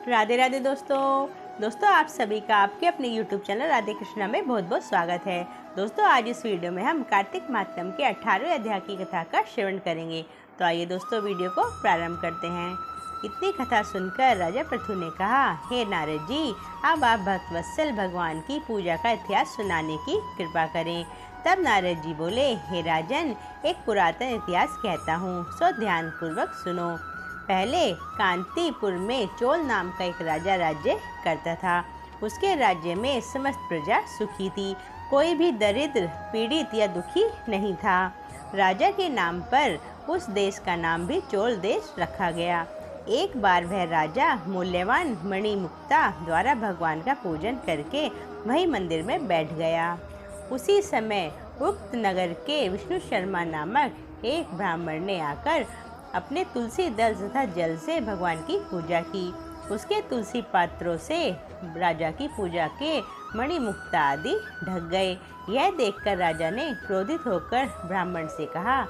राधे राधे दोस्तों आप सभी का आपके अपने YouTube चैनल राधे कृष्णा में बहुत बहुत स्वागत है। दोस्तों आज इस वीडियो में हम कार्तिक मातम के 18वें अध्याय की कथा का श्रवण करेंगे। तो आइए दोस्तों वीडियो को प्रारंभ करते हैं। इतनी कथा सुनकर राजा पृथु ने कहा, हे नारद जी, अब आप भक्तवत्सल भगवान की पूजा का इतिहास सुनाने की कृपा करें। तब नारद जी बोले, हे राजन, एक पुरातन इतिहास कहता हूँ, सो ध्यान पूर्वक सुनो। पहले कांतिपुर में चोल नाम का एक राजा राज्य करता था। उसके राज्य में समस्त प्रजा सुखी थी, कोई भी दरिद्र, पीड़ित या दुखी नहीं था। राजा के नाम पर उस देश का नाम भी चोल देश रखा गया। एक बार वह राजा मूल्यवान मणिमुक्ता द्वारा भगवान का पूजन करके वही मंदिर में बैठ गया। उसी समय उक्त नगर के विष्णु शर्मा नामक एक ब्राह्मण ने आकर अपने तुलसी दल तथा जल से भगवान की पूजा की। उसके तुलसी पात्रों से राजा की पूजा के मणिमुक्ता आदि ढक गए। यह देखकर राजा ने क्रोधित होकर ब्राह्मण से कहा,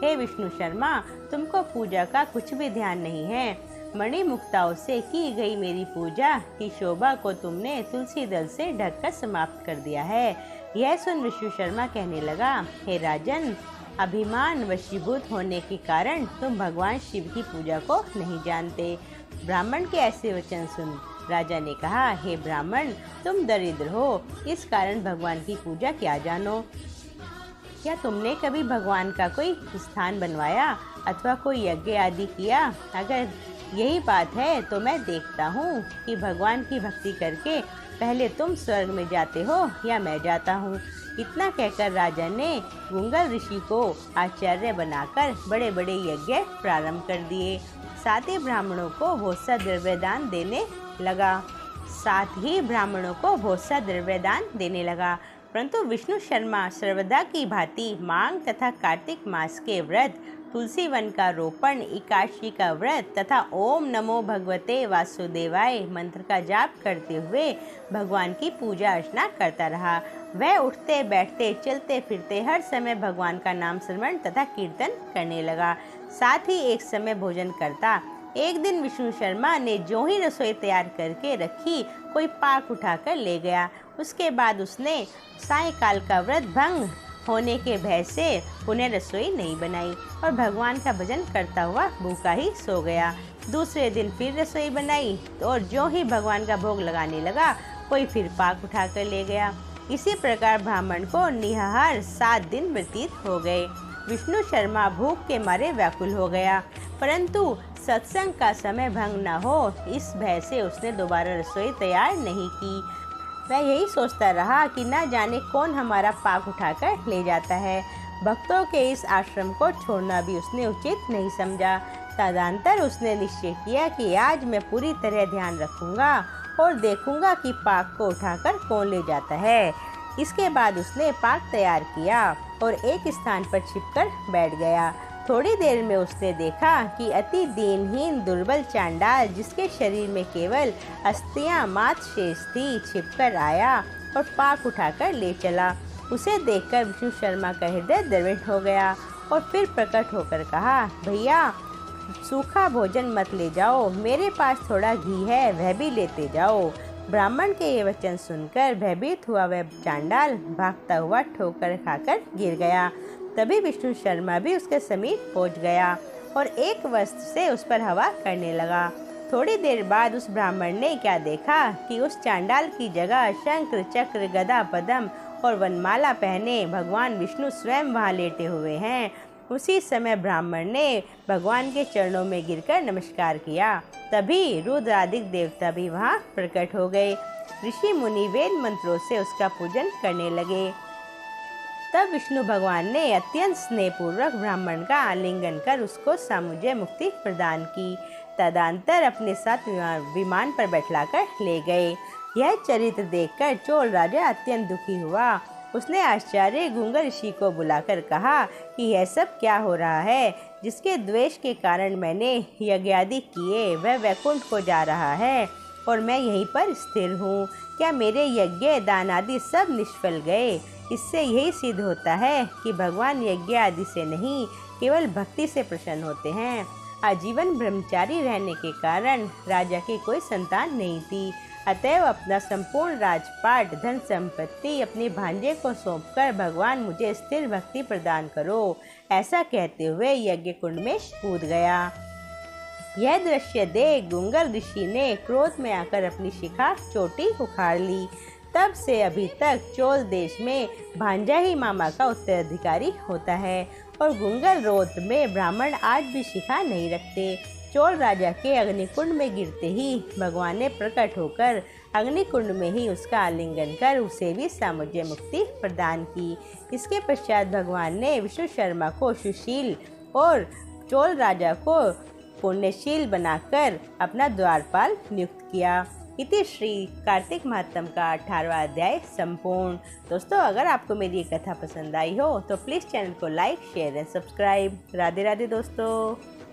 हे विष्णु शर्मा, तुमको पूजा का कुछ भी ध्यान नहीं है। मणिमुक्ताओं से की गई मेरी पूजा की शोभा को तुमने तुलसी दल से ढककर समाप्त कर दिया है। यह सुन विष्णु शर्मा कहने लगा, हे राजन, अभिमान वशीभूत होने के कारण तुम भगवान शिव की पूजा को नहीं जानते। ब्राह्मण के ऐसे वचन सुन राजा ने कहा, हे ब्राह्मण, तुम दरिद्र हो, इस कारण भगवान की पूजा क्या जानो। क्या तुमने कभी भगवान का कोई स्थान बनवाया अथवा कोई यज्ञ आदि किया? अगर यही बात है तो मैं देखता हूँ कि भगवान की भक्ति करके पहले तुम स्वर्ग में जाते हो या मैं जाता हूँ। इतना कहकर राजा ने गुंगल ऋषि को आचार्य बनाकर बड़े बड़े यज्ञ प्रारंभ कर दिए। साथ ही ब्राह्मणों को बहुत सा द्रव्य दान देने लगा। परंतु विष्णु शर्मा सर्वदा की भांति मांग तथा कार्तिक मास के व्रत, तुलसी वन का रोपण, एकादशी का व्रत तथा ओम नमो भगवते वासुदेवाय मंत्र का जाप करते हुए भगवान की पूजा अर्चना करता रहा। वह उठते बैठते चलते फिरते हर समय भगवान का नाम स्मरण तथा कीर्तन करने लगा। साथ ही एक समय भोजन करता। एक दिन विष्णु शर्मा ने जो ही रसोई तैयार करके रखी, कोई पाक उठाकर ले गया। उसके बाद उसने सायंकाल का व्रत भंग होने के भय से पुनः रसोई नहीं बनाई और भगवान का भजन करता हुआ भूखा ही सो गया। दूसरे दिन फिर रसोई बनाई और जो ही भगवान का भोग लगाने लगा, कोई फिर पाक उठाकर ले गया। इसी प्रकार ब्राह्मण को निहार 7 दिन व्यतीत हो गए। विष्णु शर्मा भूख के मारे व्याकुल हो गया, परंतु सत्संग का समय भंग न हो, इस भय से उसने दोबारा रसोई तैयार नहीं की। वह यही सोचता रहा कि न जाने कौन हमारा पाक उठाकर ले जाता है। भक्तों के इस आश्रम को छोड़ना भी उसने उचित नहीं समझा। तदंतर उसने निश्चय किया कि आज मैं पूरी तरह ध्यान रखूंगा और देखूंगा कि पाक को उठाकर कौन ले जाता है। इसके बाद उसने पाक तैयार किया और एक स्थान पर छिपकर बैठ गया। थोड़ी देर में उसने देखा कि अति दीनहीन दुर्बल चांडाल, जिसके शरीर में केवल अस्थियां मात्र शेष थी, छिपकर आया और पाक उठाकर ले चला। उसे देखकर विष्णु शर्मा का हृदय द्रवित हो गया और फिर प्रकट होकर कहा, भैया, सूखा भोजन मत ले जाओ, मेरे पास थोड़ा घी है, वह भी लेते जाओ। ब्राह्मण के ये वचन सुनकर भयभीत हुआ वह चांडाल भागता हुआ ठोकर खाकर गिर गया। तभी विष्णु शर्मा भी उसके समीप पहुंच गया और एक वस्त्र से उस पर हवा करने लगा। थोड़ी देर बाद उस ब्राह्मण ने क्या देखा कि उस चांडाल की जगह शंख चक्र गदा पद्म और वनमाला पहने भगवान विष्णु स्वयं वहां लेटे हुए हैं। उसी समय ब्राह्मण ने भगवान के चरणों में गिरकर नमस्कार किया। तभी रुद्रादिक देवता भी वहां प्रकट हो गए। ऋषि मुनि वेद मंत्रों से उसका पूजन करने लगे। तब विष्णु भगवान ने अत्यंत स्नेहपूर्वक ब्राह्मण का आलिंगन कर उसको सामुज्य मुक्ति प्रदान की। तदंतर अपने साथ विमान पर बैठलाकर ले गए। यह चरित्र देखकर चोल राजा अत्यंत दुखी हुआ। उसने आचार्य गुंगल ऋषि को बुलाकर कहा कि यह सब क्या हो रहा है? जिसके द्वेष के कारण मैंने यज्ञादि किए, वह वैकुंठ को जा रहा है और मैं यहीं पर स्थिर हूँ। क्या मेरे यज्ञ दान आदि सब निष्फल गए? इससे यही सिद्ध होता है कि भगवान यज्ञ आदि से नहीं, केवल भक्ति से प्रसन्न होते हैं। आजीवन ब्रह्मचारी रहने के कारण राजा की कोई संतान नहीं थी। अतएव अपना संपूर्ण राजपाट, धन संपत्ति अपने भांजे को सौंपकर भगवान मुझे स्थिर भक्ति प्रदान करो, ऐसा कहते हुए यज्ञ कुंड में कूद गया। यह दृश्य देख गुंगल ऋषि ने क्रोध में आकर अपनी शिखा चोटी उखाड़ ली। तब से अभी तक चोल देश में भांजा ही मामा का उत्तराधिकारी होता है और गुंगल रोत में ब्राह्मण आज भी शिखा नहीं रखते। चोल राजा के अग्निकुंड में गिरते ही भगवान ने प्रकट होकर अग्निकुंड में ही उसका आलिंगन कर उसे भी सामुज्य मुक्ति प्रदान की। इसके पश्चात भगवान ने विष्णु शर्मा को सुशील और चोल राजा को पुण्यशील बनाकर अपना द्वारपाल नियुक्त किया। इति श्री कार्तिक महात्म का 18वां अध्याय संपूर्ण। दोस्तों, अगर आपको मेरी ये कथा पसंद आई हो तो प्लीज़ चैनल को like, share and subscribe. Radhe Radhe दोस्तों।